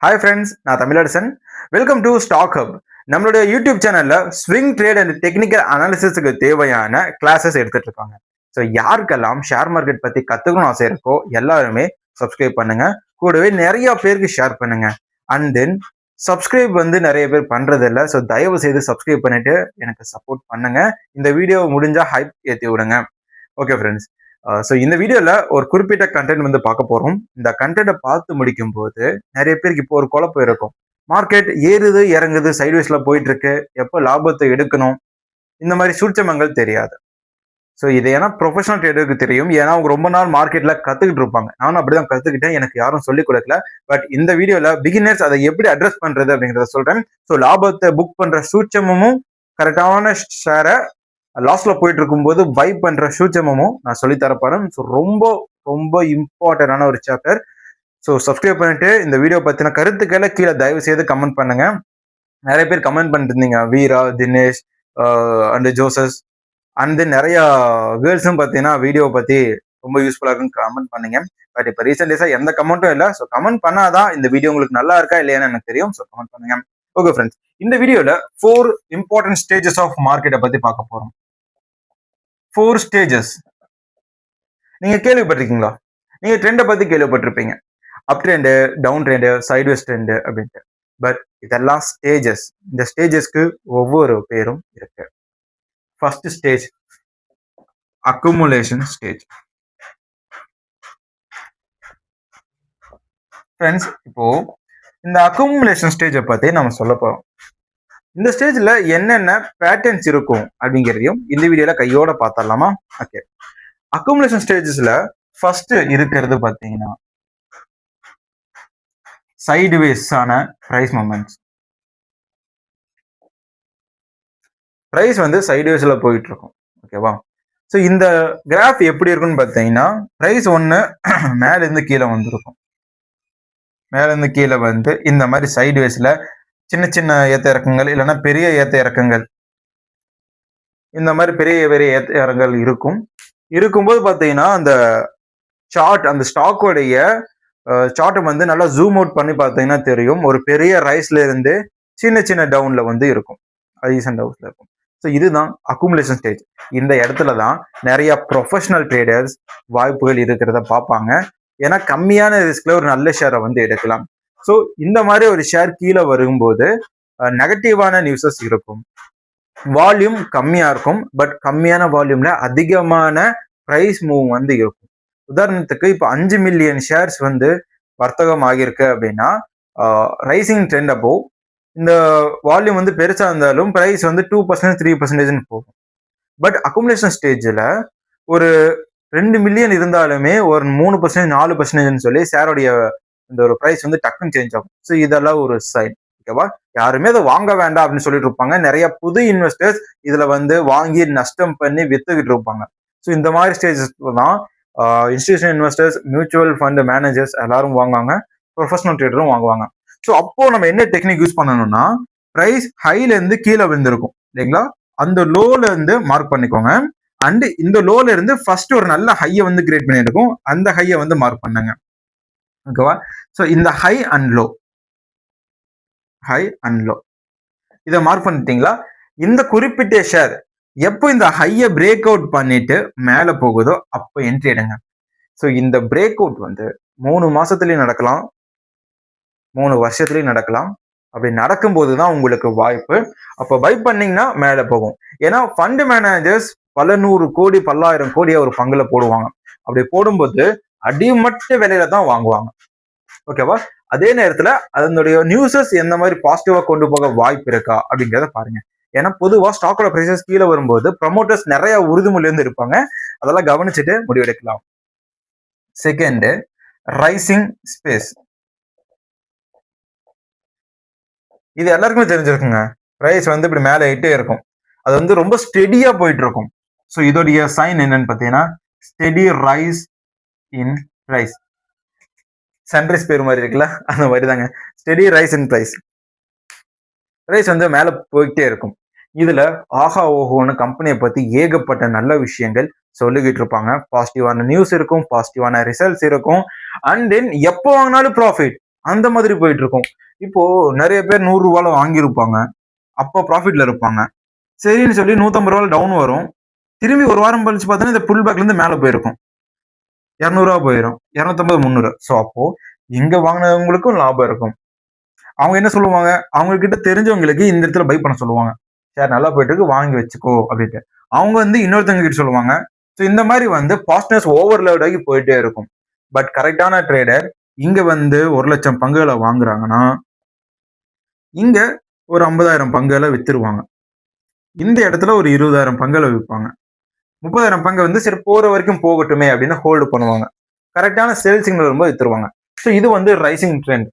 Hi friends, நான் Tamilarasan. Welcome to stock hub. நம்மளுடைய YouTube சேனல்ல ஸ்விங் ட்ரேட் அண்ட் டெக்னிக்கல் அனாலிசிஸ்க்கு தேவையான கிளாஸஸ் எடுத்துட்டு இருக்காங்க. ஸோ யாருக்கெல்லாம் ஷேர் மார்க்கெட் பத்தி கத்துக்கணும் ஆசை இருக்கோ எல்லாருமே சப்ஸ்கிரைப் பண்ணுங்க. கூடவே நிறைய பேருக்கு ஷேர் பண்ணுங்க. அண்ட் தென் சப்ஸ்கிரைப் நிறைய பேர் பண்றது இல்லை. ஸோ தயவு செய்து சப்ஸ்கிரைப் பண்ணிட்டு எனக்கு சப்போர்ட் பண்ணுங்க. இந்த வீடியோ முடிஞ்சா ஹைப் ஏற்றி விடுங்க. ஓகே ஃப்ரெண்ட்ஸ், ஸோ இந்த வீடியோவில் ஒரு குறிப்பிட்ட கண்டென்ட் பார்க்க போகிறோம். இந்த கண்டென்ட்டை பார்த்து முடிக்கும் போது நிறைய பேருக்கு இப்போ ஒரு குழப்பம் இருக்கும். மார்க்கெட் ஏறுது இறங்குது சைட்வேஸில் போயிட்டு இருக்கு, எப்போ லாபத்தை எடுக்கணும், இந்த மாதிரி சூட்சமங்கள் தெரியாது. ஸோ இது ஏன்னா ப்ரொஃபஷனல் ட்ரேடருக்கு தெரியும். ஏன்னா அவங்க ரொம்ப நாள் மார்க்கெட்டில் கற்றுக்கிட்டு இருப்பாங்க. நானும் அப்படிதான் கற்றுக்கிட்டேன், எனக்கு யாரும் சொல்லிக் கொடுக்கல. பட் இந்த வீடியோவில் பிகினர்ஸ் அதை எப்படி அட்ரஸ் பண்ணுறது அப்படிங்கிறத சொல்கிறேன். ஸோ லாபத்தை புக் பண்ணுற சூட்சமும் கரெக்டான ஷேரை லாஸ்ட்ல போயிட்டு இருக்கும்போது பை பண்ற சூட்சமும் நான் சொல்லி தரப்போறேன். ஸோ ரொம்ப ரொம்ப இம்பார்ட்டன்டான ஒரு சாப்டர். ஸோ சப்ஸ்கிரைப் பண்ணிட்டு இந்த வீடியோ பத்தின கருத்துக்களை கீழே தயவு செய்து கமெண்ட் பண்ணுங்க. நிறைய பேர் கமெண்ட் பண்ணிட்டு இருந்தீங்க, வீரா, தினேஷ் அண்ட் ஜோசஸ் அண்ட் தென் நிறைய கேர்ள்ஸும் பார்த்தீங்கன்னா வீடியோ பத்தி ரொம்ப யூஸ்ஃபுல்லா இருக்குன்னு கமெண்ட் பண்ணீங்க. பட் இப்போ ரீசெண்ட் டேஸா எந்த கமெண்ட்டும் இல்லை. ஸோ கமெண்ட் பண்ணாதான் இந்த வீடியோ உங்களுக்கு நல்லா இருக்கா இல்லையான்னு எனக்கு தெரியும். ஸோ கமெண்ட் பண்ணுங்க. ஓகே ஃப்ரெண்ட்ஸ், இந்த வீடியோல 4 இம்பார்ட்டன்ட் ஸ்டேஜஸ் ஆஃப் மார்க்கெட்டை பத்தி பார்க்க போறோம். 4 ஸ்டேஜஸ் நீங்க கேள்விப்பட்டிருக்கீங்களா? நீங்க ட்ரெண்டை பத்தி கேள்விப்பட்டிருப்பீங்க. Up trend, down trend, sideways trend அப்படின்ட்டு. பட் இதெல்லாம் ஸ்டேஜஸ். இந்த ஸ்டேஜஸ்க்கு ஒவ்வொரு பேரும் இருக்கு. First stage accumulation stage. Friends, இப்போ இந்த அக்குமுலேஷன் ஸ்டேஜை பத்தி நம்ம சொல்ல போறோம். இந்த ஸ்டேஜ்ல என்னென்ன பேட்டர்ன்ஸ் இருக்கும் அப்படிங்கிறதையும் இந்த வீடியோல கையோட பார்த்தரலாமா? ஓகே, அக்குமுலேஷன் ஸ்டேஜஸ்ல ஃபர்ஸ்ட் இருக்கிறது பார்த்தீங்கன்னா சைட்வேஸ் ஆன பிரைஸ் மூமெண்ட்ஸ். பிரைஸ் சைட்வேஸ்ல போயிட்டு இருக்கும். ஓகேவா? ஸோ இந்த கிராஃப் எப்படி இருக்குன்னு பார்த்தீங்கன்னா, பிரைஸ் ஒன்று மேல இருந்து கீழே வந்திருக்கும். மேல இருந்து கீழே இந்த மாதிரி சைட்வேஸ்ல சின்ன சின்ன ஏத்த இறக்கங்கள் இல்லைன்னா பெரிய ஏத்த இறக்கங்கள், இந்த மாதிரி பெரிய பெரிய ஏத்த இறக்கங்கள் இருக்கும்போது பார்த்தீங்கன்னா அந்த சார்ட், அந்த ஸ்டாக்கோடைய சார்ட்டை நல்லா ஜூம் அவுட் பண்ணி பார்த்தீங்கன்னா தெரியும், ஒரு பெரிய ரைஸ்ல இருந்து சின்ன சின்ன டவுன்ல இருக்கும், ஐஸ் அண்ட் டவுன்ஸ்ல இருக்கும். ஸோ இதுதான் அக்குமுலேஷன் ஸ்டேஜ். இந்த இடத்துல தான் நிறைய ப்ரொஃபஷனல் ட்ரேடர்ஸ் வாய்ப்புகள் இருக்கிறத பார்ப்பாங்க. ஏன்னா கம்மியான ரிஸ்க்ல ஒரு நல்ல ஷேரை எடுக்கலாம். ஸோ இந்த மாதிரி ஒரு ஷேர் கீழே வரும்போது நெகட்டிவான நியூஸஸ் இருக்கும், வால்யூம் கம்மியா இருக்கும். பட் கம்மியான வால்யூம்ல அதிகமான பிரைஸ் மூவ் இருக்கும். உதாரணத்துக்கு இப்போ 5 மில்லியன் ஷேர்ஸ் வர்த்தகம் ஆகியிருக்கு அப்படின்னா, ரைசிங் ட்ரெண்ட் அப்போ இந்த வால்யூம் பெருசா இருந்தாலும் பிரைஸ் 2% 3% போகும். பட் அக்குமுலேஷன் ஸ்டேஜ்ல ஒரு 2 மில்லியன் இருந்தாலுமே ஒரு 3% 4% சொல்லி ஷேரோடைய இந்த ஒரு பிரைஸ் டக்குன்னு சேஞ்ச் ஆகும். ஸோ இதெல்லாம் ஒரு சைன். ஓகேவா? யாருமே அதை வாங்க வேண்டாம் அப்படின்னு சொல்லிட்டு இருப்பாங்க. நிறைய புது இன்வெஸ்டர்ஸ் இதுல வாங்கி நஷ்டம் பண்ணி வித்துக்கிட்டு இருப்பாங்க. ஸோ இந்த மாதிரி ஸ்டேஜஸ் தான் institutional investors, mutual fund managers எல்லாரும் வாங்குவாங்க, ப்ரொஃபஷனல் ட்ரேடரும் வாங்குவாங்க. ஸோ அப்போ நம்ம என்ன டெக்னிக் யூஸ் பண்ணணும்னா, பிரைஸ் ஹைல இருந்து கீழே விழுந்திருக்கும் இல்லைங்களா, அந்த லோல இருந்து மார்க் பண்ணிக்கோங்க. அண்ட் இந்த லோல இருந்து ஃபர்ஸ்ட் ஒரு நல்ல ஹையை கிரியேட் பண்ணியிருக்கும், அந்த ஹையை மார்க் பண்ணுங்க. ஓகேவா? ஸோ இந்த ஹை அண்ட் லோ இதை மார்க் பண்ணிட்டீங்களா? இந்த குறிப்பிட்ட ஷேர் எப்போ இந்த ஹையை பிரேக் அவுட் பண்ணிட்டு மேல போகுதோ அப்போ என்ட்ரி எடுங்க. ஸோ இந்த பிரேக் அவுட் 3 மாசத்துலயும் நடக்கலாம், 3 வருஷத்துலயும் நடக்கலாம். அப்படி நடக்கும்போது தான் உங்களுக்கு வாய்ப்பு. அப்போ பை பண்ணீங்கன்னா மேல போகும். ஏன்னா ஃபண்ட் மேனேஜர்ஸ் பல 100 கோடி 10,000 கோடியை ஒரு பங்குல போடுவாங்க. அப்படி போடும்போது அடிமட்ட விலையில தான் வாங்குவாங்க. ஓகேவா? அதே நேரத்துல அதனுடைய நியூஸஸ் எந்த மாதிரி பாசிட்டிவா கொண்டு போக வாய்ப்பு இருக்கா அப்படிங்கிறத பாருங்க. ஏன்னா பொதுவா ஸ்டாக்கோட பிரைசஸ் கீழே வரும்போது ப்ரமோட்டர்ஸ் நிறைய உறுதிமொழியிலிருந்து இருப்பாங்க. அதெல்லாம் கவனிச்சுட்டு முடிவெடுக்கலாம். Second, rising space. இது எல்லாருக்குமே தெரிஞ்சிருக்குங்க. பிரைஸ் இப்படி மேல ஏறிட்டே இருக்கும், அது ரொம்ப ஸ்டெடியா போயிட்டு இருக்கும். ஸோ இதோடைய சைன் என்னன்னு பார்த்தீங்கன்னா ஸ்டெடி ரைஸ் இன் பிரைஸ். சன்ரைஸ் பேர் மாதிரி இருக்குல்ல, அந்த மாதிரி தாங்க ஸ்டெடி ரைஸ் இன் பிரைஸ். பிரைஸ் மேல போயிட்டே இருக்கும். இதுல ஆஹா ஓஹோன்னு கம்பெனியை பத்தி ஏகப்பட்ட நல்ல விஷயங்கள் சொல்லிக்கிட்டு இருப்பாங்க. பாசிட்டிவான நியூஸ் இருக்கும், பாசிட்டிவான ரிசல்ட்ஸ் இருக்கும். அண்ட் தென் எப்போ வாங்கினாலும் ப்ராஃபிட், அந்த மாதிரி போயிட்டு இருக்கும். இப்போ நிறைய பேர் 100 ரூபால வாங்கியிருப்பாங்க. அப்போ ப்ராஃபிட்ல இருப்பாங்க. சரின்னு சொல்லி 150 ரூபால டவுன் வரும். திரும்பி ஒரு வாரம் கழிச்சு பார்த்தீங்கன்னா இந்த புல் பேக்ல இருந்து மேல போயிருக்கும். 200 ரூபா போயிரும். 250, 300. ஸோ அப்போ இங்க வாங்கினவங்களுக்கும் லாபம் இருக்கும். அவங்க என்ன சொல்லுவாங்க, அவங்க கிட்ட தெரிஞ்சவங்களுக்கு இந்த இடத்துல பை பண்ண சொல்லுவாங்க. ஷேர் நல்லா போயிட்டு இருக்கு, வாங்கி வச்சுக்கோ அப்படின்ட்டு. அவங்க வந்து இன்னொருத்தவங்க கிட்ட சொல்லுவாங்க. ஸோ இந்த மாதிரி வந்து பாசிட்டிவ்ஸ் ஓவர்லோட் ஆகி போயிட்டே இருக்கும். பட் கரெக்டான ட்ரேடர் இங்க வந்து 1,00,000 பங்குகளை வாங்குறாங்கன்னா இங்க ஒரு 50,000 பங்குகளை வித்துருவாங்க. இந்த இடத்துல ஒரு 20,000 பங்குகளை விற்பாங்க. 30,000 பங்கு வந்து சரி போற வரைக்கும் போகட்டுமே அப்படின்னு ஹோல்டு பண்ணுவாங்க. கரெக்டான சேல் சிக்னல் வரும்போது வித்துருவாங்க. ஸோ இது வந்து ரைசிங் ட்ரெண்ட்.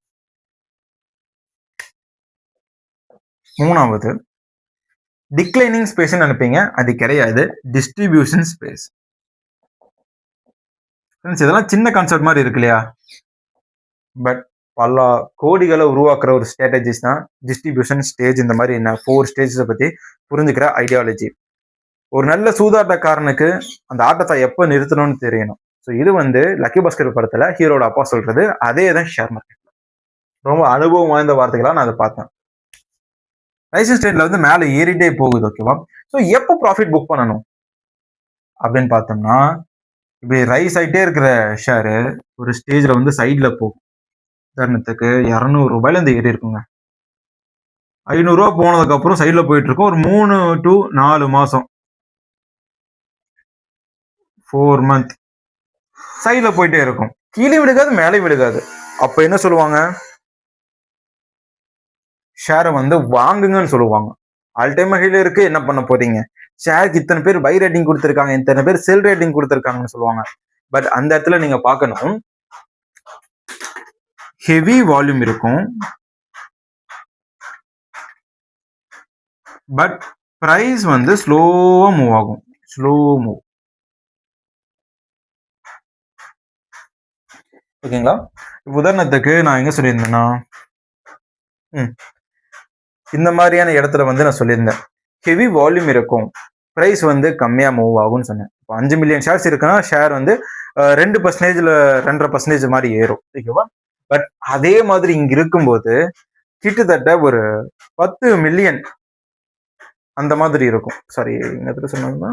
மூணாவது டிக்ளைனிங் ஸ்பேஸ் நினைப்பீங்க, அது கிடையாது, டிஸ்ட்ரிபியூஷன் ஸ்பேஸ். இதெல்லாம் சின்ன கான்செப்ட் மாதிரி இருக்கு இல்லையா? பட் பல கோடிகளை உருவாக்குற ஒரு ஸ்ட்ராட்டஜிஸ் தான் டிஸ்ட்ரிபியூஷன் ஸ்டேஜ். இந்த மாதிரி 4 ஸ்டேஜஸை பத்தி புரிஞ்சுக்கிற ஐடியாலஜி. ஒரு நல்ல சூதாட்டக்காரனுக்கு அந்த ஆட்டத்தை எப்போ நிறுத்தணும்னு தெரியணும். ஸோ இது வந்து லக்கி பாஸ்கர் படத்துல ஹீரோட அப்பா சொல்றது, அதே தான் ஷேர் மார்க்கெட். ரொம்ப அனுபவம் வாய்ந்த வார்த்தைகளா நான் அதை பார்த்தேன். ரைசிங் ஸ்டேட்ல வந்து மேலே ஏறிட்டே போகுது. ஓகேவா? ஸோ எப்போ ப்ராஃபிட் புக் பண்ணணும் அப்படின்னு பார்த்தோம்னா, இப்படி ரைஸ் ஆகிட்டே இருக்கிற ஷேரு ஒரு ஸ்டேஜ்ல வந்து சைட்ல போகும். உதாரணத்துக்கு 200 ரூபாயில இருந்து ஏறி இருக்குங்க. 500 ரூபா போனதுக்கு அப்புறம் சைட்ல போயிட்டு இருக்கும். ஒரு 3 to 4 மாசம், 4 month சைட்ல போயிட்டே இருக்கும். கீழே விழுகாது, மேலே விழுகாது. அப்ப என்ன சொல்லுவாங்க, ஷேரை வந்து வாங்குங்கன்னு சொல்லுவாங்க. ஆல் டைம் ஹைல இருக்கு, என்ன பண்ண போறீங்க? ஷேருக்கு இத்தனை பேர் பை ரேட்டிங் கொடுத்துருக்காங்க, இத்தனை பேர் செல் ரேட்டிங் கொடுத்துருக்காங்கன்னு சொல்லுவாங்க. பட் அந்த இடத்துல நீங்க பார்க்கணும், ஹெவி வால்யூம் இருக்கும். பட் பிரைஸ் வந்து ஸ்லோவா மூவ் ஆகும். Slow move. ஓகேங்களா? உதாரணத்துக்கு நான் எங்க சொல்லியிருந்தேன்னா, இந்த மாதிரியான இடத்துல வந்து நான் சொல்லியிருந்தேன், ஹெவி வால்யூம் இருக்கும், பிரைஸ் வந்து கம்மியா மூவ் ஆகும்னு சொன்னேன். இப்போ 5 மில்லியன் ஷேர்ஸ் இருக்குன்னா ஷேர் வந்து 2% 2.5% மாதிரி ஏறும். ஓகேவா? பட் அதே மாதிரி இங்க இருக்கும்போது கிட்டத்தட்ட ஒரு 10 மில்லியன் அந்த மாதிரி இருக்கும். சாரி, என்ன சொன்னாங்கன்னா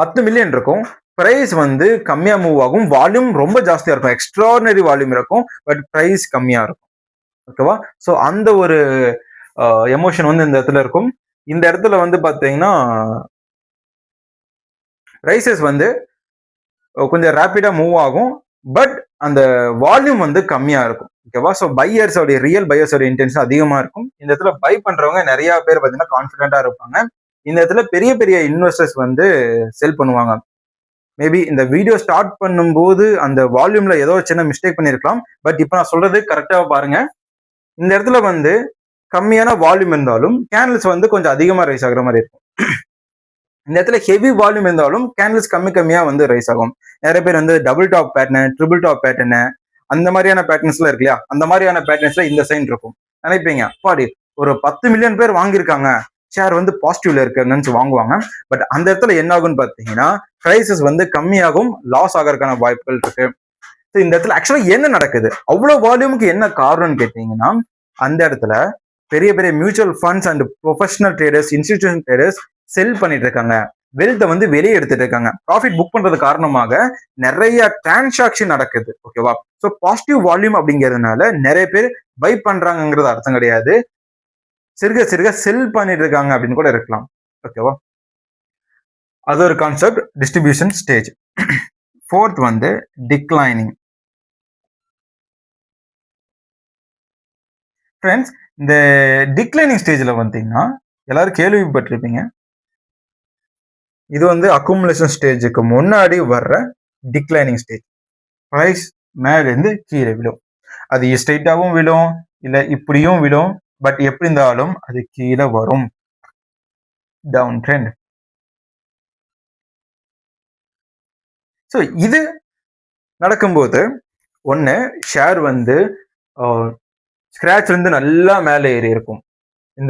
10 மில்லியன் இருக்கும். பிரைஸ் வந்து கம்மியா மூவ் ஆகும், வால்யூம் ரொம்ப ஜாஸ்தியா இருக்கும், எக்ஸ்ட்ராடினரி வால்யூம் இருக்கும், பட் பிரைஸ் கம்மியா இருக்கும். ஓகேவா? ஸோ அந்த ஒரு எமோஷன் வந்து இந்த இடத்துல இருக்கும். இந்த இடத்துல வந்து பாத்தீங்கன்னா பிரைசஸ் வந்து கொஞ்சம் ரேப்பிடா மூவ் ஆகும், பட் அந்த வால்யூம் வந்து கம்மியா இருக்கும். ஓகேவா? ஸோ பையர்ஸோடைய ரியல் பையர்ஸோட இன்டென்ஷன் அதிகமா இருக்கும். இந்த இடத்துல பை பண்றவங்க நிறைய பேர் பார்த்தீங்கன்னா கான்ஃபிடென்ட்டா இருப்பாங்க. இந்த இடத்துல பெரிய பெரிய இன்வெஸ்டர்ஸ் வந்து செல் பண்ணுவாங்க. மேபி இந்த வீடியோ ஸ்டார்ட் பண்ணும்போது அந்த வால்யூம்ல ஏதோ சின்ன மிஸ்டேக் பண்ணிருக்கலாம். பட் இப்போ நான் சொல்றது கரெக்டா பாருங்க. இந்த இடத்துல வந்து கம்மியான வால்யூம் இருந்தாலும் கேண்டில்ஸ் வந்து கொஞ்சம் அதிகமா ரைஸ் ஆகுற மாதிரி இருக்கும். இந்த இடத்துல ஹெவி வால்யூம் இருந்தாலும் கேண்டில்ஸ் கம்மியா வந்து ரைஸ் ஆகும். நிறைய பேர் வந்து double top pattern, triple top pattern, அந்த மாதிரியான பேட்டர்ன்ஸ்லாம் இருக்கு இல்லையா? அந்த மாதிரியான பேட்டர்ன்ஸ்ல இந்த சைன் இருக்கும். நினைப்பீங்க, பாடி ஒரு 10 மில்லியன் பேர் வாங்கியிருக்காங்க, ஷேர் வந்து பாசிட்டிவ்ல இருக்கு நினைச்சு வாங்குவாங்க. பட் அந்த இடத்துல என்ன ஆகும்னு பார்த்தீங்கன்னா பிரைசஸ் வந்து கம்மியாகும், லாஸ் ஆகிறதுக்கான வாய்ப்புகள் இருக்கு. இந்த இடத்துல ஆக்சுவலா என்ன நடக்குது, அவ்வளவு வால்யூமுக்கு என்ன காரணம்னு கேட்டீங்கன்னா, அந்த இடத்துல பெரிய பெரிய mutual funds and professional traders, institution traders sell பண்ணிட்டு இருக்காங்க, வெல்த்தை வந்து வெளியே எடுத்துட்டு இருக்காங்க. ப்ராஃபிட் புக் பண்றது காரணமாக நிறைய டிரான்சாக்ஷன் நடக்குது. ஓகேவா? ஸோ பாசிட்டிவ் வால்யூம் அப்படிங்கிறதுனால நிறைய பேர் பை பண்றாங்கிறது அர்த்தம் கிடையாது, சிறுக சிறுக செல் பண்ணிட்டு இருக்காங்க அப்படின்னு கூட இருக்கலாம். ஓகேவா? அது ஒரு கான்செப்ட், டிஸ்ட்ரிபியூஷன் ஸ்டேஜ். ஃபோர்த் வந்து டிக்ளைனிங். ஃப்ரெண்ட்ஸ், இந்த டிக்ளைனிங் ஸ்டேஜ்ல வந்தீங்கன்னா எல்லாரும் கேள்விப்பட்டிருப்பீங்க, இது வந்து அக்குமுலேஷன் ஸ்டேஜுக்கு முன்னாடி வர்ற டிக்ளைனிங் ஸ்டேஜ். ப்ரைஸ் மேலேருந்து கீழே விடும். அது ஸ்ட்ரைட்டாகவும் விடும், இல்லை இப்படியும் விடும், பட் எப்படி இருந்தாலும் அது கீழே வரும். Down trend. ஸோ இது நடக்கும்போது ஒன்று ஷேர் வந்து ஸ்கிராட்ச்ல இருந்து நல்லா மேலே ஏறி இருக்கும்,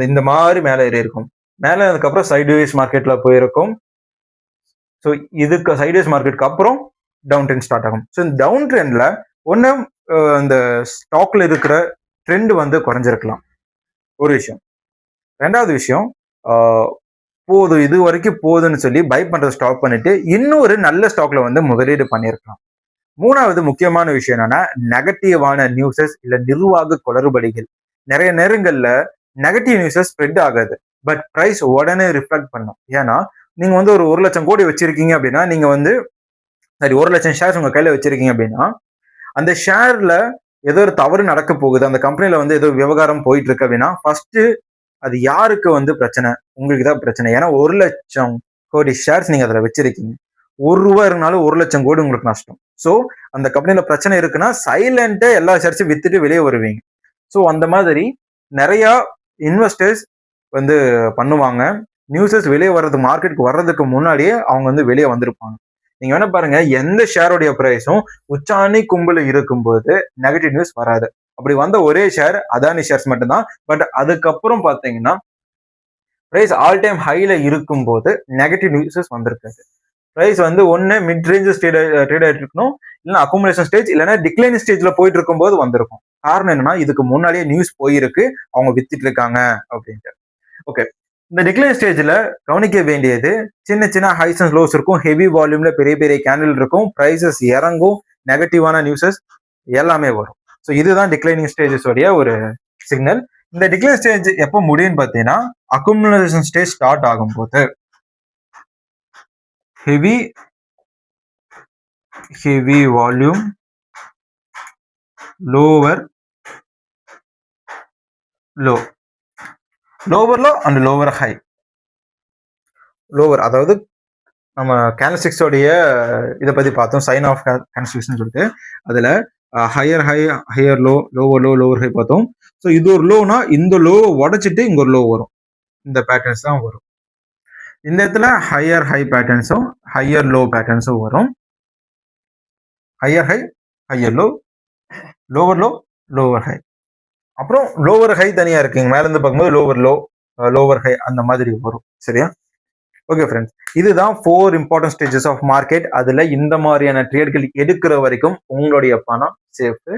இந்த மாதிரி மேலே ஏறி இருக்கும். மேலே அதுக்கப்புறம் சைட்வேஸ் மார்க்கெட்ல போயிருக்கும். ஸோ இதுக்கு சைட்வேஸ் மார்க்கெட்டுக்கு அப்புறம் டவுன் ட்ரெண்ட் ஸ்டார்ட் ஆகும். ஸோ இந்த டவுன் ட்ரெண்ட்ல ஒன்று அந்த ஸ்டாக்ல இருக்கிற ட்ரெண்ட் வந்து குறைஞ்சிருக்கலாம். ஒரு விஷயம். 2வது விஷயம், போதும் இது வரைக்கும் போதுன்னு சொல்லி பை பண்றத ஸ்டாப் பண்ணிட்டு இன்னொரு நல்ல ஸ்டாக்ல வந்து முதலீடு பண்ணியிருக்கலாம். 3வது முக்கியமான விஷயம் என்னன்னா, நெகட்டிவான நியூஸஸ் இல்ல நிர்வாக குளறுபடிகள். நிறைய நேரங்கள்ல நெகட்டிவ் நியூஸஸ் ஸ்ப்ரெட் ஆகாது. பட் பிரைஸ் உடனே ரிஃப்ளெக்ட் பண்ணும். ஏன்னா, நீங்க வந்து ஒரு 1,00,000 கோடி வச்சிருக்கீங்க அப்படின்னா, நீங்க வந்து சரி 1,00,000 ஷேர்ஸ் உங்க கையில வச்சிருக்கீங்க அப்படின்னா, அந்த ஷேர்ல ஏதோ ஒரு தவறு நடக்க போகுது. அந்த கம்பெனில வந்து ஏதோ விவகாரம் போயிட்டு இருக்கு அப்படின்னா, ஃபர்ஸ்ட் அது யாருக்கு வந்து பிரச்சனை? உங்களுக்கு தான் பிரச்சனை. ஏன்னா 1,00,000 கோடி ஷேர்ஸ் நீங்க அதுல வச்சிருக்கீங்க. ரூ. 1 இருந்தாலும் 1,00,000 கோடி உங்களுக்கு நஷ்டம். ஸோ அந்த கம்பெனில பிரச்சனை இருக்குன்னா சைலண்டா எல்லா ஷேர்ஸையும் வித்துட்டு வெளியே வருவீங்க. ஸோ அந்த மாதிரி நிறைய இன்வெஸ்டர்ஸ் வந்து பண்ணுவாங்க. நியூஸஸ் வெளியே வர்றதுக்கு மார்க்கெட்டுக்கு வர்றதுக்கு முன்னாடியே அவங்க வந்து வெளியே வந்திருப்பாங்க. நீங்க வேணா பாருங்க, எந்த ஷேருடைய பிரைஸும் உச்சாணி கும்பல இருக்கும்போது நெகட்டிவ் நியூஸ் வராது. அப்படி வந்த ஒரே ஷேர் அதானி ஷேர்ஸ் மட்டும்தான். பட் அதுக்கப்புறம் பாத்தீங்கன்னா பிரைஸ் ஆல் டைம் ஹைல இருக்கும்போது நெகட்டிவ் நியூஸஸ் வந்திருக்காது. பிரைஸ் வந்து ஒன்னு மிட் ரேஞ்ச் ட்ரேட் ஆயிட்டு இருக்கணும், இல்லைன்னா அக்குமுலேஷன் ஸ்டேஜ், இல்லைன்னா டிக்ளைன் ஸ்டேஜ்ல போயிட்டு இருக்கும்போது வந்திருக்கும். காரணம் என்னன்னா, இதுக்கு முன்னாடியே நியூஸ் போயிருக்கு, அவங்க வித்துட்டு இருக்காங்க அப்படின்ட்டு. ஓகே, இந்த டிக்ளைன் ஸ்டேஜ்ல கவனிக்க வேண்டியது சின்ன சின்ன ஹைஸ் அண்ட் லோஸ் இருக்கும், ஹெவி வால்யூம்ல பெரிய பெரிய கேண்டில் இருக்கும், பிரைசஸ் இறங்கும், நெகட்டிவான நியூஸஸ் எல்லாமே வரும். ஸோ இதுதான் டிக்ளைனிங் ஸ்டேஜஸ் உடைய ஒரு சிக்னல். இந்த டிக்ளைன் ஸ்டேஜ் எப்போ முடியும்னு பார்த்தீங்கன்னா, அக்குமுலேஷன் ஸ்டேஜ் ஸ்டார்ட் ஆகும்போது heavy volume, lower low and lower high. lower அதாவது நம்ம கேண்டல்ஸ்டிக்ஸ் உடைய இதை பத்தி பார்த்தோம், சைன் ஆஃப் கேண்டல்ஸ்டிக்ஸ்னு சொல்லிட்டு. அதுல higher high, higher low, lower low, lower high பார்த்தோம். ஸோ இது ஒரு லோனா இந்த லோவை உடைச்சிட்டு இங்க ஒரு லோ வரும். இந்த பேட்டர்ன்ஸ் தான் வரும். இந்த இடத்துல ஹையர் ஹை பேட்டர்ன்ஸும் ஹையர் லோ பேட்டர்ன்ஸும் வரும். Higher high, higher low, lower low, lower high. அப்புறம் லோவர் ஹை தனியா இருக்குங்க, மேல இருந்து பார்க்கும்போது லோவர் லோ, லோவர் ஹை அந்த மாதிரி வரும். சரியா? ஓகே ஃப்ரெண்ட்ஸ், இதுதான் 4 இம்பார்ட்டன்ட் ஸ்டேஜஸ் ஆஃப் மார்க்கெட். அதுல இந்த மாதிரியான ட்ரேட்கள் எடுக்கிற வரைக்கும் உங்களுடைய பணம் சேஃப்.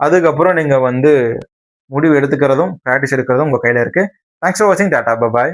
அதுக்கப்புறம் நீங்க வந்து முடிவு எடுத்துக்கிறதும் ப்ராக்டிஸ் எடுக்கிறதும் உங்க கையில இருக்கு. தேங்க்ஸ் ஃபார் வாட்சிங். டாடா, பாய்.